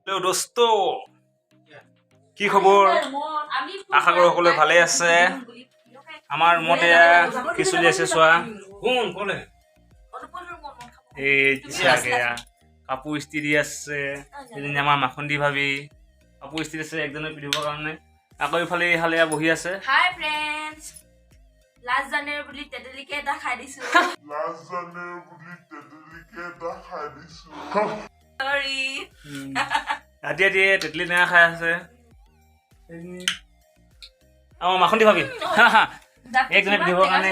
hello' দোস্ত কি খবৰ আশা কৰো সকলোৱে ভালে আছে আমাৰ ৰুমতে কি চলি আছে চোৱা কোন ক'লে এই কাপোৰ ইস্ত্ৰি আছে এজনী আমাৰ মাখন্দি ভাবি কাপোৰ ইস্ত্ৰি আছে একজনে পিন্ধিবৰ কাৰণে আকৌ ইফালে হালে বহি আছে হাই ফ্ৰেণ্ডছ লাষ্ট জানুৱাৰী বুলি তেতেলিকে এটা খাই দিছো সৰি ৰাতি ৰাতি তেতলি টেঙা খাই আছে আমাৰ মাখন্দি ভাবি একজনে পিন্ধিবৰ কাৰণে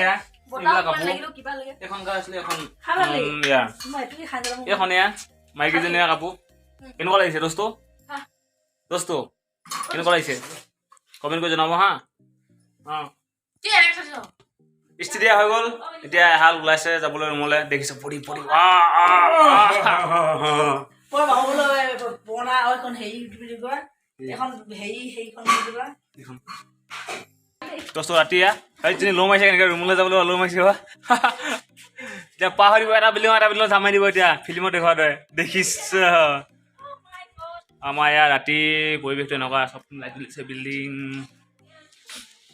এইবিলাক কাপোৰ এখন গা আছিলে এখন এখন মাইকীজনীয়া কাপোৰ কেনেকুৱা লাগিছে দোস্ত কেনেকুৱা লাগিছে কমেণ্ট কৰি জনাব হা ইস্ত্ৰি দিয়া হৈ গ'ল এতিয়া এহাল ওলাইছে যাবলৈ ৰুমলৈ দেখিছে পৰি দোস্ত ৰাতি লো মাৰিছে কেনেকৈ ৰুমলৈ যাবলৈ লো মাৰিছে এতিয়া পাহৰিব এটা বিল্ডিং জামাই দিব এতিয়া ফিল্মত দেখুওৱা দৰে দেখিছ আমাৰ ইয়াৰ ৰাতি পৰিৱেশটো এনেকুৱা চব লাইট জ্বলিছে বিল্ডিং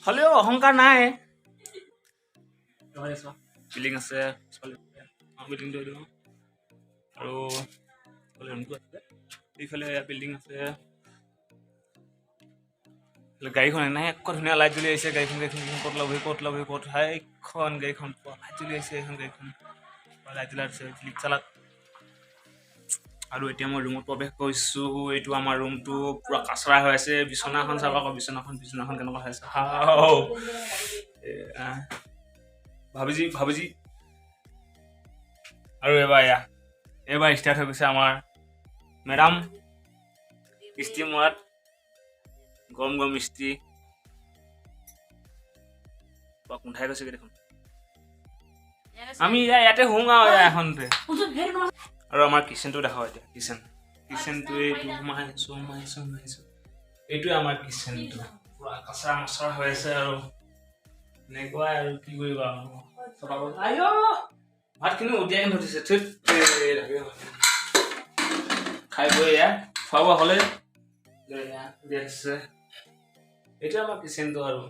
হ'লেও অহংকাৰ নাই বিল্ডিং আছে বিল্ডিংটো এইটো আৰু ৰুমটো আছে এইফালে বিল্ডিং আছে গাড়ীখন এনে একো ধুনীয়া লাইট জ্বলি আহিছে গাড়ীখন ক'ত ল'বহি সেইখন গাড়ীখন লাইট জ্বলি আহিছে এইখন গাড়ীখন লাইট জ্বলাই আছে ক্লিক চালাক আৰু এতিয়া মই ৰুমত প্ৰৱেশ কৰিছোঁ এইটো আমাৰ ৰুমটো পূৰা কাচৰা হৈ আছে বিচনাখন চাব আকৌ বিচনাখন কেনেকুৱা হৈ আছে ভাবিজি আৰু এইবাৰ ষ্টাৰ্ট হৈ গৈছে আমাৰ মেডাম ইস্ত্ৰি মৰাত গৰম ইস্ত্ৰি কোন্ধাই গৈছে দেখোন আমি ইয়াতে শুং আৰু এখনতে আৰু আমাৰ কিচেনটো দেখাওঁ এতিয়া কিচেনটো এইটো সোমাইছো এইটোৱে আমাৰ কিচেনটো পুৰা কাচৰা মচৰা হৈ আছে আৰু এনেকুৱাই আৰু কি কৰিবা ভাতখিনি উলিয়াই কিনে থৈছে খাই বৈ খোৱা বোৱা হ'লে এইটোৱে আমাৰ কিচেনটো আৰু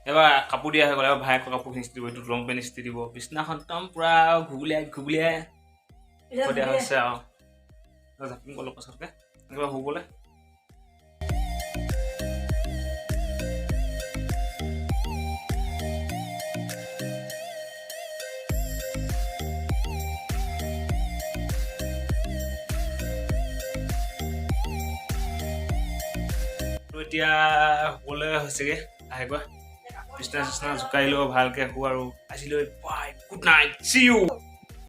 এবাৰ কাপোৰ দিয়া হৈ গ'ল এবাৰ ভায়েকৰ কাপোৰখিনি ইস্ত্ৰি দিব এইটো লং পেণ্ট ইস্ত্ৰি দিব বিচনাখন একদম পুৰা ঘুগুলিয়াই দিয়া হৈছে আৰু জাপিম অলপ পাছতকৈ এনেকুৱা শুবলৈ এতিয়া শুবলৈ হৈছেগৈ আহে গৈ বিচনা জোকাই লৈ ভালকৈ শু আৰু আজিলৈ bye good night see U